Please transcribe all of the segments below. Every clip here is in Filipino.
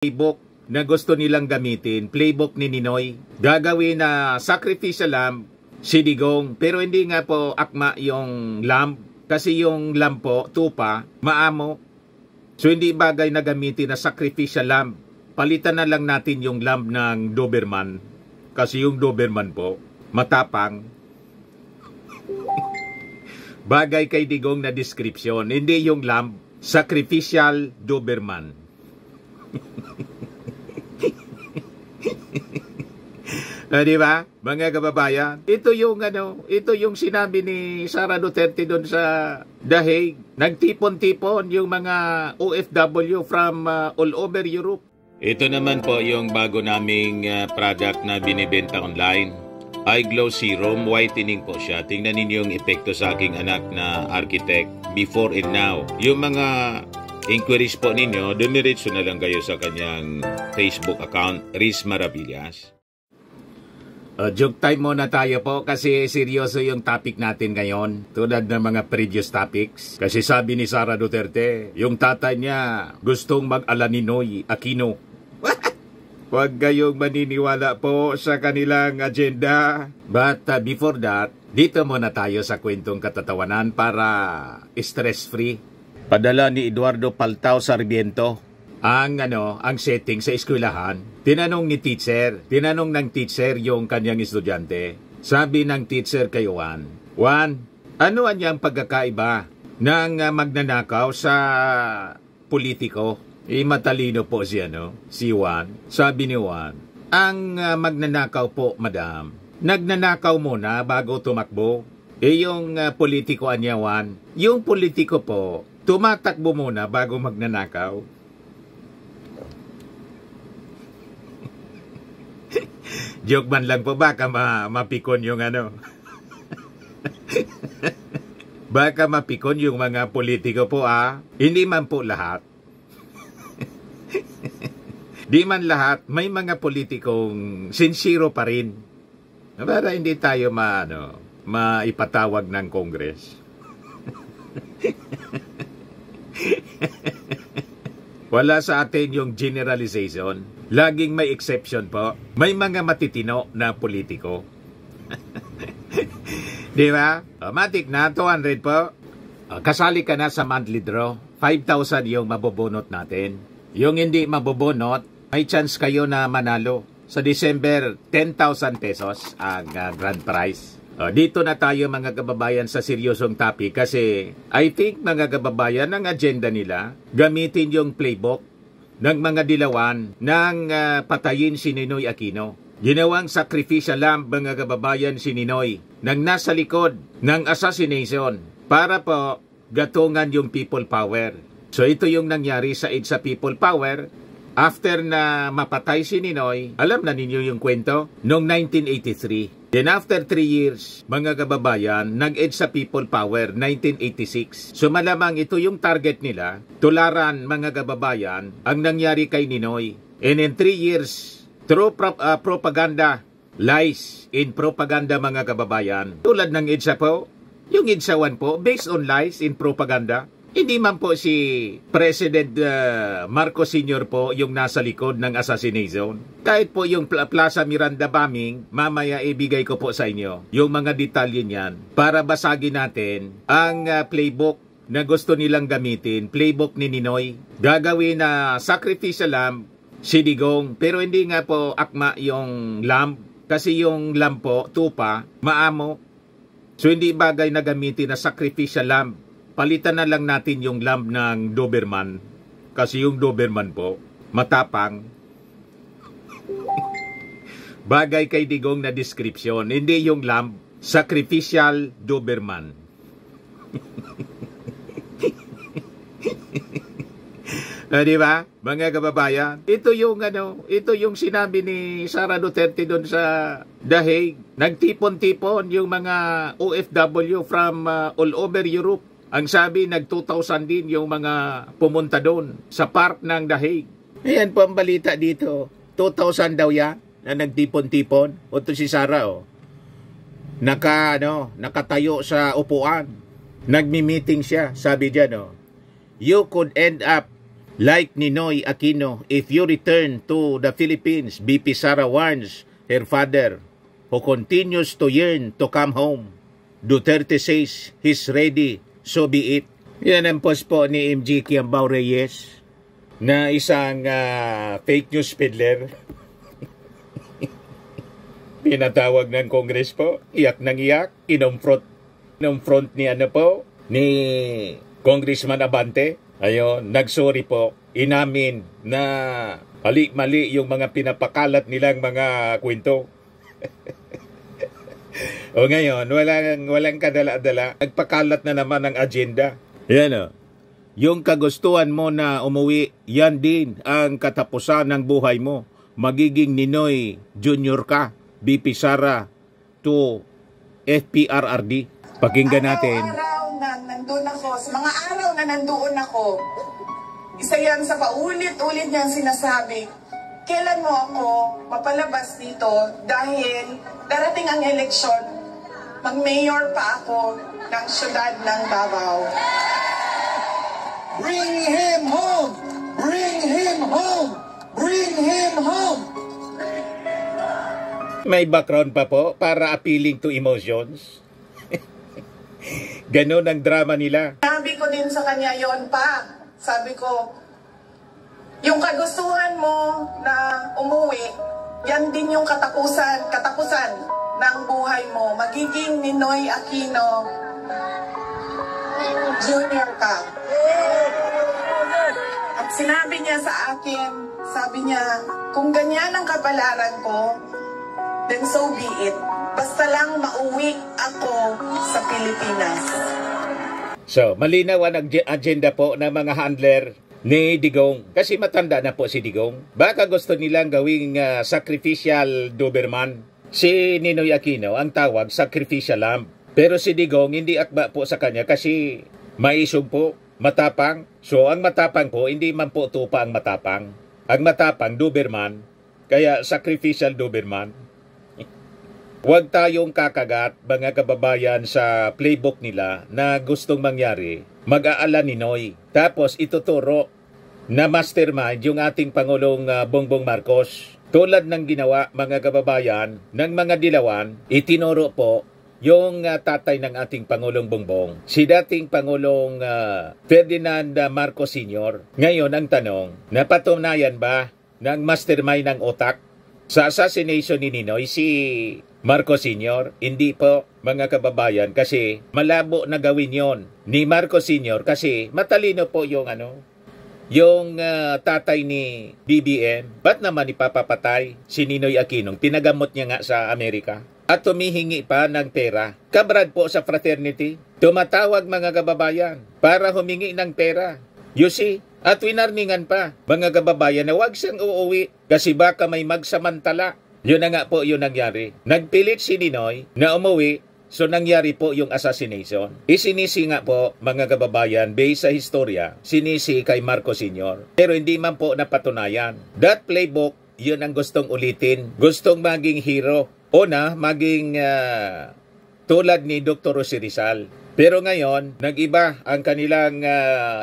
playbook na gusto nilang gamitin, playbook ni Ninoy. Gagawin na sacrificial lamb, sidigong, pero hindi nga po akma yung lamb. Kasi yung lamb po, tupa, maamo. So hindi bagay na gamitin na sacrificial lamb. Palitan na lang natin yung lamb ng Doberman. Kasi yung Doberman po, matapang. Bagay kay Digong na description, hindi yung lamb, sacrificial Doberman. Di ba? Mga kababayan, ito yung sinabi ni Sara Duterte doon sa The Hague. Nagtipon-tipon yung mga OFW from all over Europe. Ito naman po yung bago naming product na binibenta online. Eye Glow Serum, whitening po siya. Tingnan ninyo yung epekto sa aking anak na architect before and now. Yung mga inquiries po ninyo, dumiretso na lang kayo sa kanyang Facebook account, Riz Maravillas. Joke time muna tayo po kasi seryoso yung topic natin ngayon. Tulad ng mga previous topics. Kasi sabi ni Sara Duterte, yung tatay niya gustong mag-ala Ninoy Aquino. Huwag kayong maniniwala po sa kanilang agenda. But before that, dito muna tayo sa kwentong katatawanan para stress-free. Padala ni Eduardo Paltao Sarmiento ang setting sa eskwelahan. Tinanong ng teacher yung kanyang estudyante. Sabi ng teacher kay Juan, ano ang pagkakaiba ng magnanakaw sa politiko? Matalino po si Juan. Sabi ni Juan, ang magnanakaw po, madam, nagnanakaw muna bago tumakbo. Yung politiko niya, Juan, yung politiko po, tumatakbo muna bago magnanakaw. Joke man lang po, baka mapikon yung baka mapikon yung mga politiko po Hindi man po lahat. Di man lahat, may mga politikong sincero pa rin. Para hindi tayo maipatawag ng Congress. Wala sa atin yung generalization. Laging may exception po. May mga matitino na politiko. Di ba? Matik na, 200 po. Kasali ka na sa monthly draw. 5,000 yung mabubunot natin. Yung hindi mabubunot, may chance kayo na manalo. Sa December, 10,000 pesos ang grand prize. Dito na tayo mga kababayan sa seryosong topic kasi I think mga kababayan ang agenda nila gamitin yung playbook ng mga dilawan ng patayin si Ninoy Aquino. Ginawang sacrificial lamb mga kababayan si Ninoy nang nasa likod ng assassination para po gatungan yung people power. So ito yung nangyari sa EDSA People Power. After na mapatay si Ninoy, alam na ninyo yung kwento, noong 1983. Then after 3 years, mga kababayan, nag-EDSA People Power, 1986. So malamang ito yung target nila, tularan mga kababayan, ang nangyari kay Ninoy. And in 3 years, through propaganda, lies in propaganda mga kababayan. Tulad ng EDSA po, yung EDSA 1 po, based on lies in propaganda. Hindi man po si President Marcos Sr. po yung nasa likod ng assassination. Kahit po yung Plaza Miranda bombing, mamaya ibigay ko po sa inyo yung mga detalye niyan para basagin natin ang playbook na gusto nilang gamitin, playbook ni Ninoy. Gagawin na sacrificial lamb, sidigong, pero hindi nga po akma yung lamb kasi yung lamb po, tupa, maamo. So hindi bagay na gamitin na sacrificial lamb. Palitan na lang natin yung lamb ng Doberman. Kasi yung Doberman po, matapang. Bagay kay Digong na description, hindi yung lamb, sacrificial Doberman. Di ba? Mga kababayan, ito yung sinabi ni Sara Duterte doon sa The Hague. Nagtipon-tipon yung mga OFW from all over Europe. Ang sabi, nag-2,000 din yung mga pumunta doon sa park ng The Hague. Ayan po ang balita dito. 2,000 daw yan na nagtipon-tipon. O to si Sara, nakatayo sa upuan. Nagmi-meeting siya. Sabi dyan, you could end up Like Ninoy Aquino, if you return to the Philippines, BP Sara warns her father, who continues to yearn to come home. Duterte says he's ready, so be it. Yan ang post po ni MG Kiambao Reyes na isang fake news peddler. Pinatawag ng Congress po, iyak ng iyak, kinumfront ni ni Congressman Abante. Ayun, nagsorry po, inamin na mali yung mga pinapakalat nilang mga kwento. O ngayon, walang kadala-dala, nagpakalat na naman ang agenda. Yan o, yung kagustuhan mo na umuwi, yan din ang katapusan ng buhay mo. Magiging Ninoy Junior ka, BP Sara to FPRRD. Pakinggan natin. Nandun ako, sa mga araw na nandoon ako, isa yan sa paulit-ulit niyang sinasabi, kailan mo ako mapalabas dito dahil darating ang eleksyon, mag-mayor pa ako ng syudad ng Davao. Bring him home! Bring him home! Bring him home! May background pa po para appealing to emotions. Ganon ang drama nila. Sabi ko din sa kanya yon pa. Sabi ko, yung kagustuhan mo na umuwi, yan din yung katapusan ng buhay mo. Magiging Ninoy Aquino Junior ka. At sinabi niya sa akin, sabi niya, kung ganyan ang kapalaran ko, then so be it. Basta lang mauwi ako sa Pilipinas. So, malinaw ang agenda po ng mga handler ni Digong. Kasi matanda na po si Digong. Baka gusto nilang gawing sacrificial Doberman. Si Ninoy Aquino, ang tawag, sacrificial lamb. Pero si Digong, hindi akba po sa kanya kasi maisog po, matapang. So, ang matapang po, hindi man po tupa ang matapang. Ang matapang, Doberman. Kaya sacrificial Doberman. Huwag tayong kakagat, mga kababayan, sa playbook nila na gustong mangyari. Mag-aala ni Noy. Tapos ituturo na mastermind yung ating Pangulong Bongbong Marcos. Tulad ng ginawa, mga kababayan, ng mga dilawan, itinuro po yung tatay ng ating Pangulong Bongbong. Si dating Pangulong Ferdinand Marcos Sr. Ngayon ang tanong, napatunayan ba ng mastermind ng otak sa assassination ni Ninoy si Marcos Sr.? Hindi po, mga kababayan, kasi malabo na gawin yon ni Marcos Sr. kasi matalino po yung tatay ni BBM. Ba't naman ipapapatay si Ninoy Aquino? Pinagamot niya nga sa Amerika. At tumihingi pa ng pera. Kabrad po sa fraternity. Tumatawag, mga kababayan, para humingi ng pera. You see? At winarningan pa, mga kababayan, na huwag siyang uuwi kasi baka may magsamantala. Yun na nga po yung nangyari. Nagpilit si Ninoy na umuwi, so nangyari po yung assassination. Isinisi nga po, mga kababayan, based sa historya, sinisi kay Marcos Sr. Pero hindi man po napatunayan. That playbook, yun ang gustong ulitin. Gustong maging hero. Una, maging tulad ni Dr. Jose Rizal. Pero ngayon, nag-iba ang kanilang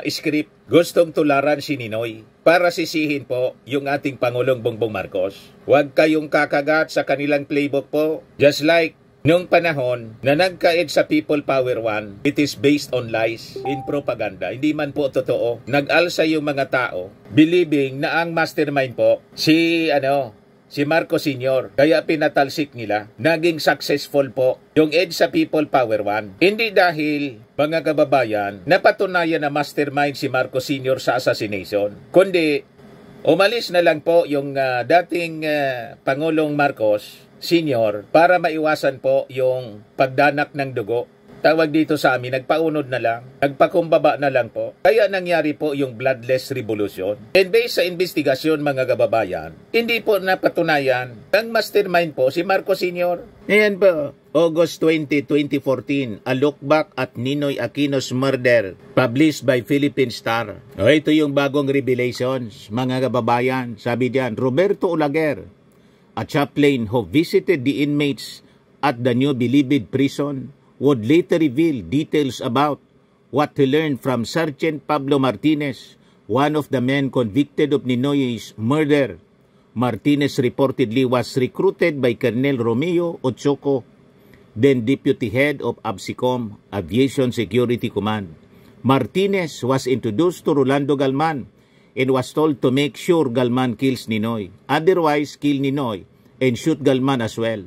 script. Gustong tularan si Ninoy para sisihin po yung ating Pangulong Bongbong Marcos. Huwag kayong kakagat sa kanilang playbook po. Just like nung panahon na nagkaed sa People Power 1, it is based on lies in propaganda. Hindi man po totoo. Nag-alsa yung mga tao believing na ang mastermind po si Marcos Sr. Kaya pinatalsik nila. Naging successful po yung EDSA sa People Power 1. Hindi dahil, mga kababayan, napatunayan na mastermind si Marcos Sr. sa assassination. Kundi, umalis na lang po yung dating Pangulong Marcos Sr. para maiwasan po yung pagdanak ng dugo. Tawag dito sa amin, nagpaunod na lang, nagpakumbaba na lang po. Kaya nangyari po yung bloodless revolution. And based sa investigasyon, mga kababayan, hindi po napatunayan ang mastermind po si Marcos Sr. Ayan po, August 20, 2014, a look back at Ninoy Aquino's murder, published by Philippine Star. O, ito yung bagong revelations, mga kababayan. Sabi diyan, Roberto Olaguer, a chaplain who visited the inmates at the New Bilibid prison, would later reveal details about what he learned from Sergeant Pablo Martinez, one of the men convicted of Ninoy's murder. Martinez reportedly was recruited by Colonel Romeo Ochoco, then Deputy Head of ABSICOM, Aviation Security Command. Martinez was introduced to Rolando Galman and was told to make sure Galman kills Ninoy. Otherwise, kill Ninoy and shoot Galman as well.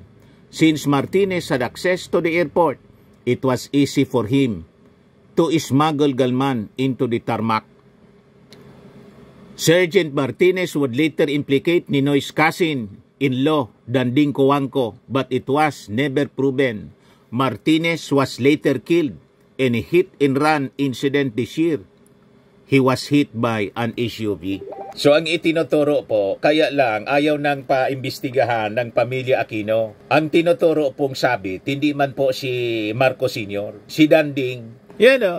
Since Martinez had access to the airport, it was easy for him to smuggle Galman into the tarmac. Sergeant Martinez would later implicate Ninoy's cousin-in-law, Danding Coangco, but it was never proven. Martinez was later killed in a hit-and-run incident this year. He was hit by an SUV. So ang itinuturo po, kaya lang ayaw nang paimbestigahan ng pamilya Aquino. Ang tinuturo pong sabit, hindi man po si Marcos Sr., si Danding. Yan o.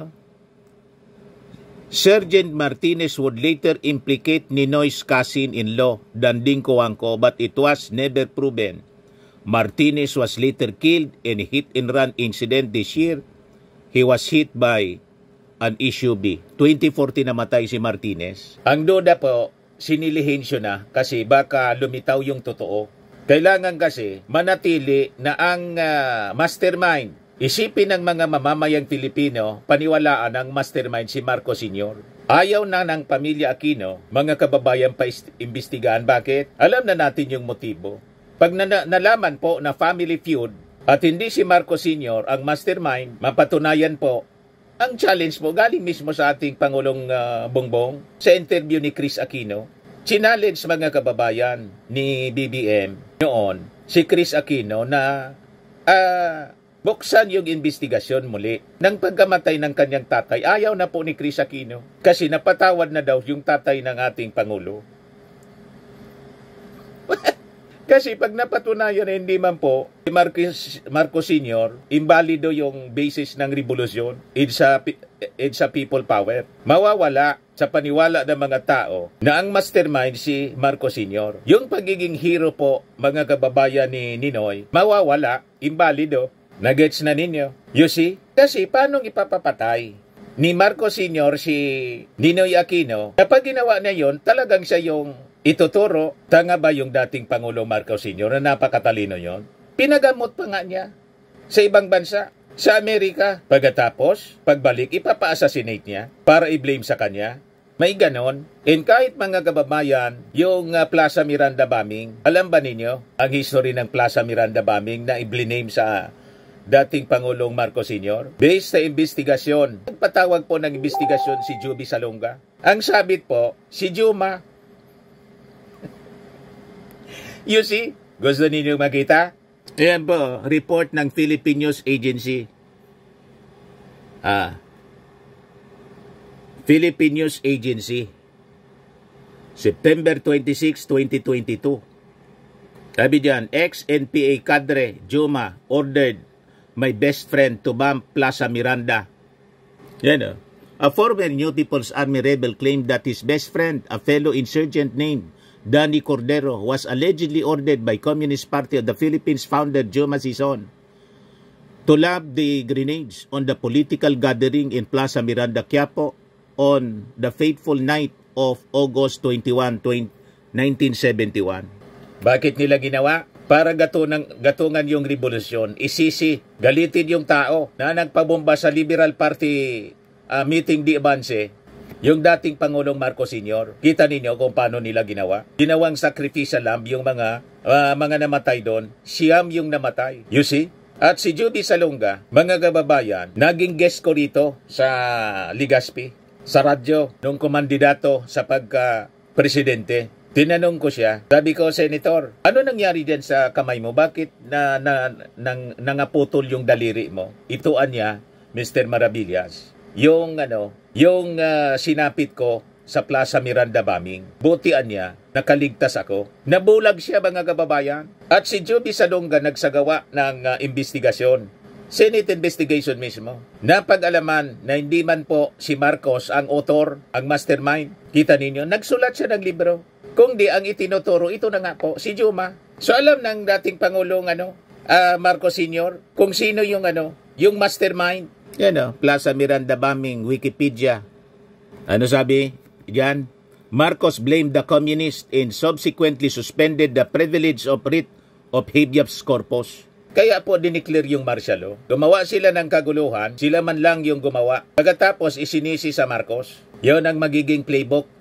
Sergeant Martinez would later implicate Ninoy's cousin-in-law, Danding Coangco, but it was never proven. Martinez was later killed in a hit-and-run incident this year. He was hit by an SUV. 2014 namatay si Martinez. Ang duda po, sinilihin siya na kasi baka lumitaw yung totoo. Kailangan kasi manatili na ang mastermind, isipin ng mga mamamayang Pilipino, paniwalaan ang mastermind si Marcos Sr. Ayaw na ng pamilya Aquino, mga kababayan pa imbestigahan. Bakit? Alam na natin yung motibo. Pag nalaman po na family feud at hindi si Marcos Sr. ang mastermind, mapatunayan po, ang challenge po galing mismo sa ating Pangulong Bongbong sa interview ni Chris Aquino. Challenge mga kababayan ni BBM noon, si Chris Aquino na buksan yung investigasyon muli. Nang pagkamatay ng kanyang tatay, ayaw na po ni Chris Aquino kasi napatawad na daw yung tatay ng ating Pangulo. Kasi pag napatunayan na hindi man po si Marcos Sr., imbalido yung basis ng revolusyon sa people power. Mawawala sa paniwala ng mga tao na ang mastermind si Marcos Sr. Yung pagiging hero po, mga kababayan ni Ninoy, mawawala, imbalido. Nagets na ninyo? You see? Kasi paano ipapapatay ni Marcos Sr. si Ninoy Aquino? Kapag ginawa na yon, talagang siya yung ituturo. Tanga ba yung dating Pangulo Marcos Sr. na napakatalino yon? Pinagamot pa nga niya sa ibang bansa, sa Amerika. Pagkatapos, pagbalik, ipapa-assassinate niya para i-blame sa kanya. May ganon. And kahit mga kababayan, yung Plaza Miranda bombing, alam ba ninyo ang history ng Plaza Miranda bombing na i-blame sa dating Pangulong Marcos Sr.? Based sa investigasyon, nagpatawag po ng investigasyon si Juby Salonga. Ang sabit po, si Juma. You see? Gusto ninyong makita? Ayan po, report ng Philippine News Agency. Philippine News Agency. September 26, 2022. Sabi dyan, ex-NPA cadre Juma ordered my best friend to bomb Plaza Miranda. Yan o. A former New People's Army rebel claimed that his best friend, a fellow insurgent named Danny Cordero, was allegedly ordered by Communist Party of the Philippines founder Juma Sison to lob the grenades on the political gathering in Plaza Miranda, Quiapo on the fateful night of August 21, 1971. Bakit nila ginawa? Para gatungan yung revolusyon, isisi, galitin yung tao na nagpabomba sa Liberal Party meeting di Avance, yung dating Pangulong Marcos Sr. Kita ninyo kung paano nila ginawa. Ginawang sacrificial lamb yung mga namatay doon. Siyam yung namatay. You see? At si Juby Salonga, mga kababayan, naging guest ko rito sa Legazpi, sa radyo, nung kumandidato sa pagka-presidente. Tinanong ko siya, sabi ko, Senator, ano nangyari dyan sa kamay mo? Bakit nangaputol yung daliri mo? Ituan niya, Mr. Maravillas, yung sinapit ko sa Plaza Miranda bombing. Butian niya, nakaligtas ako. Nabulag siya, mga kababayan. At si Juby Salonga nagsagawa ng investigasyon. Senate investigation mismo. Napag-alaman na hindi man po si Marcos ang author, ang mastermind. Kita ninyo, nagsulat siya ng libro. Kung di ang itinuturo, ito na nga po, si Juma. So alam ng dating Pangulong Marcos Sr. kung sino yung yung mastermind. Yan Plaza Miranda bombing, Wikipedia. Ano sabi? Yan, Marcos blamed the communists and subsequently suspended the privilege of writ of habeas corpus. Kaya po dineclare yung martial law. Gumawa sila ng kaguluhan, sila man lang yung gumawa. Pagkatapos isinisi sa Marcos. Yon ang magiging playbook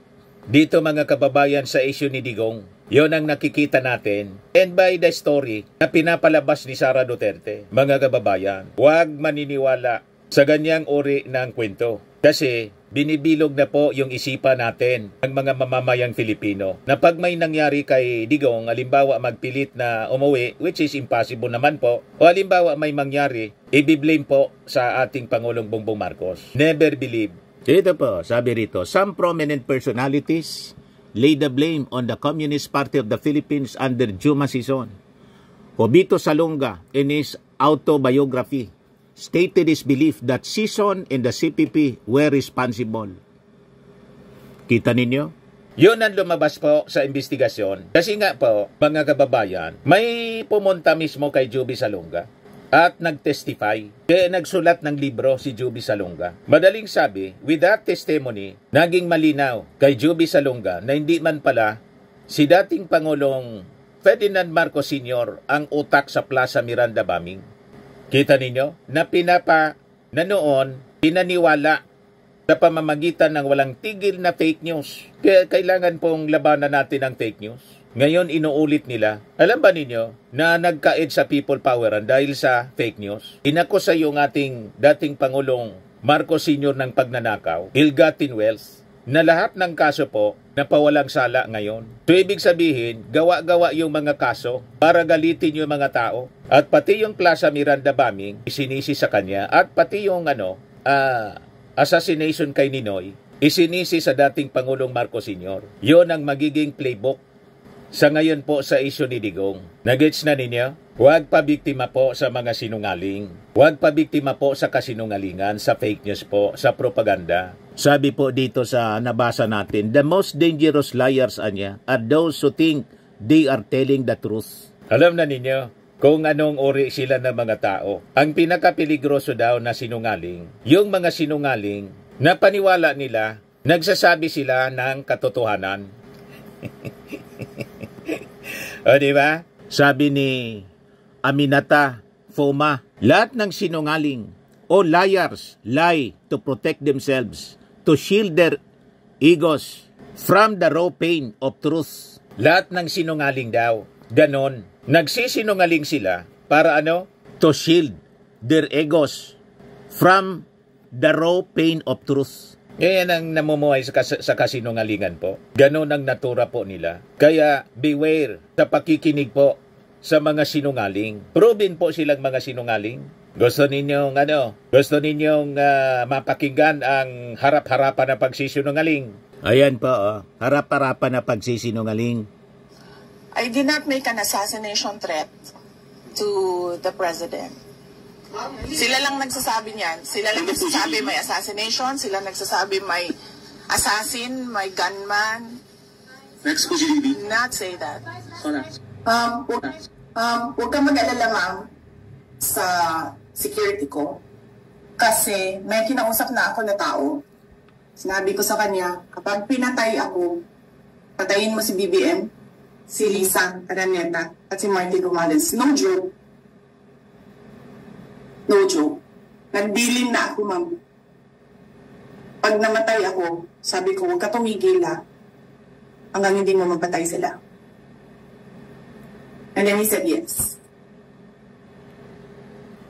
dito mga kababayan sa issue ni Digong. Yon ang nakikita natin. And by the story na pinapalabas ni Sara Duterte, mga kababayan, huwag maniniwala sa ganyang uri ng kwento. Kasi binibilog na po yung isipan natin ng mga mamamayang Filipino na pag may nangyari kay Digong, halimbawa magpilit na umuwi, which is impossible naman po, o halimbawa may mangyari, i-blame po sa ating Pangulong Bongbong Marcos. Never believe. Ito po, sabi rito, some prominent personalities lay the blame on the Communist Party of the Philippines under Juma Sison. Jovito Salonga, in his autobiography, stated his belief that Sison and the CPP were responsible. Kita ninyo? Yun ang lumabas po sa investigasyon. Kasi nga po, mga kababayan, may pumunta mismo kay Joby Salonga at nag-testify. Kaya nagsulat ng libro si Joby Salonga. Madaling sabi, with that testimony, naging malinaw kay Joby Salonga na hindi man pala si dating Pangulong Ferdinand Marcos Sr. ang utak sa Plaza Miranda bombing. Kita ninyo na noon pinaniwala sa pamamagitan ng walang tigil na fake news. Kaya kailangan pong labanan natin ang fake news. Ngayon inuulit nila. Alam ba ninyo na nagkaid sa people poweran dahil sa fake news? Inakusa yung ating dating Pangulong Marcos Sr. ng pagnanakaw, ill-gotten wealth, na lahat ng kaso po napawalang sala ngayon. So ibig sabihin, gawa-gawa yung mga kaso para galitin yung mga tao. At pati yung Plaza Miranda bombing, isinisi sa kanya. At pati yung assassination kay Ninoy, isinisi sa dating Pangulong Marcos Sr. Yun ang magiging playbook sa ngayon po sa issue ni Digong. Nagets na ninyo? Huwag pa biktima po sa mga sinungaling. Huwag pa biktima po sa kasinungalingan, sa fake news po, sa propaganda. Sabi po dito sa nabasa natin, the most dangerous liars anya are those who think they are telling the truth. Alam na ninyo kung anong uri sila ng mga tao. Ang pinakapeligroso daw na sinungaling, yung mga sinungaling na paniwala nila, nagsasabi sila ng katotohanan. O diba? Sabi ni Aminata Foma, lahat ng sinungaling o liars lie to protect themselves, to shield their egos from the raw pain of truth. Lahat ng sinungaling daw, ganon. Nagsisinungaling sila para ano? To shield their egos from the raw pain of truth. Yan ang namumuhay sa kasinungalingan po. Ganon ang natura po nila. Kaya beware sa pakikinig po sa mga sinungaling. Proven po silang mga sinungaling. Gusto ninyong mapakinggan ang harap-harapan na pagsisinungaling. Ayan po, harap-harapan na pagsisinungaling. I did not make an assassination threat to the president. Sila lang nagsasabi niyan. Sila lang nagsasabi may assassination. Sila nagsasabi may assassin, may gunman. Next po, GDB. Not say that. Huwag kang mag-alala, ma'am, sa security ko. Kasi may kinausap na ako na tao. Sinabi ko sa kanya, kapag pinatay ako, patayin mo si BBM, si Lisa Araneta, at si Martin Romales. No joke. No joke. Nagbilin na ako, ma'am. Pag namatay ako, sabi ko, huwag ka tumigil, ha, hanggang hindi mo mapatay sila. And then he said yes.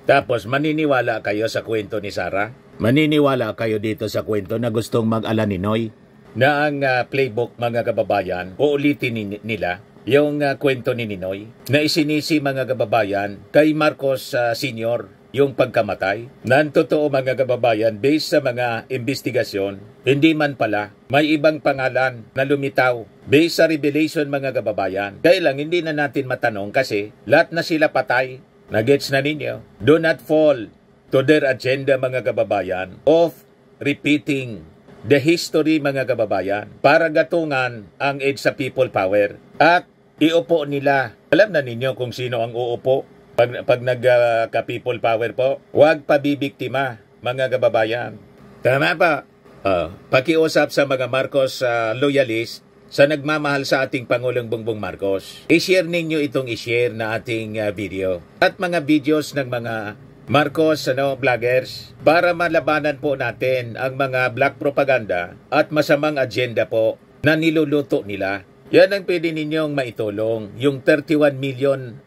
Tapos, maniniwala kayo sa kwento ni Sara? Maniniwala kayo dito sa kwento na gustong mag-ala ni Noy? Na ang playbook, mga kababayan, uulitin nila yung kwento ni Ninoy na isinisi, mga kababayan, kay Marcos Sr. yung pagkamatay. Nan totoo, mga kababayan, based sa mga investigasyon, hindi man pala may ibang pangalan na lumitaw based sa revelation, mga kababayan. Kaya lang hindi na natin matanong kasi lahat na sila patay. Nagets na ninyo? Do not fall to their agenda, mga kababayan, of repeating the history, mga kababayan, para gatungan ang edge sa people power. At iupo nila. Alam na ninyo kung sino ang uupo pag nagka-people power po. Huwag pabibiktima, mga kababayan. Tama pa. Pakiusap sa mga Marcos loyalist sa nagmamahal sa ating Pangulong Bongbong Marcos. I-share ninyo itong i-share na ating video. At mga videos ng mga Marcos vloggers para malabanan po natin ang mga black propaganda at masamang agenda po na niluluto nila. Yan ang pwede ninyong maitulong. Yung 31 million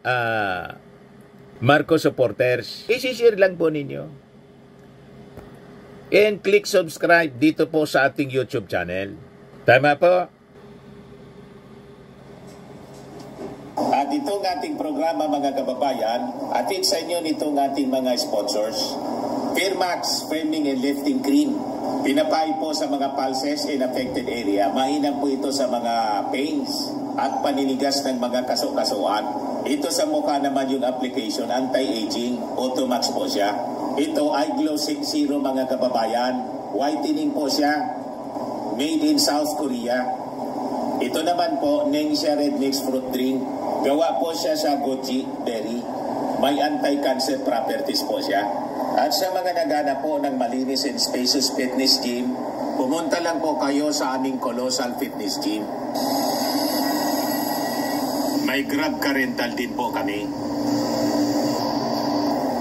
Marcos supporters. I-share lang po ninyo. And click subscribe dito po sa ating YouTube channel. Tama po? At itong ating programa mga kababayan, atid sa inyo nitong ating mga sponsors. Fairmax Framing and Lifting Cream. Pinapay po sa mga pulses in affected area. Mainam po ito sa mga pains at paninigas ng mga kaso-kasuan. Ito sa mukha naman yung application, anti-aging, Automax po siya. Ito ay Glow 60 mga kababayan. Whitening po siya. Made in South Korea. Ito naman po, Nengxia Red Mix Fruit Drink. Gawa po siya sa goji berry. May anti-cancer properties po siya. At sa mga nagana po ng malinis and spacious fitness gym, pumunta lang po kayo sa aming Colossal Fitness Gym. May Grab Car Rental din po kami.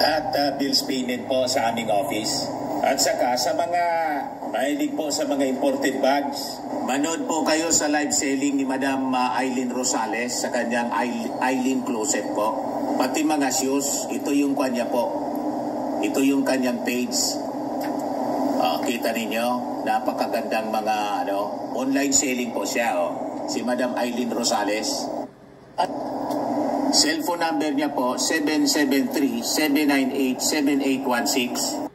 At bills payment po sa aming office. At saka sa mga mahilig po sa mga imported bags, manood po kayo sa live selling ni Madam Aileen Rosales sa kanyang Aileen Closet po. Pati mga shoes, ito yung kanya po. Ito yung kanyang page. Kita ninyo, napakagandang mga online selling po siya. Si Madam Aileen Rosales. At cellphone number niya po, 773-798-7816.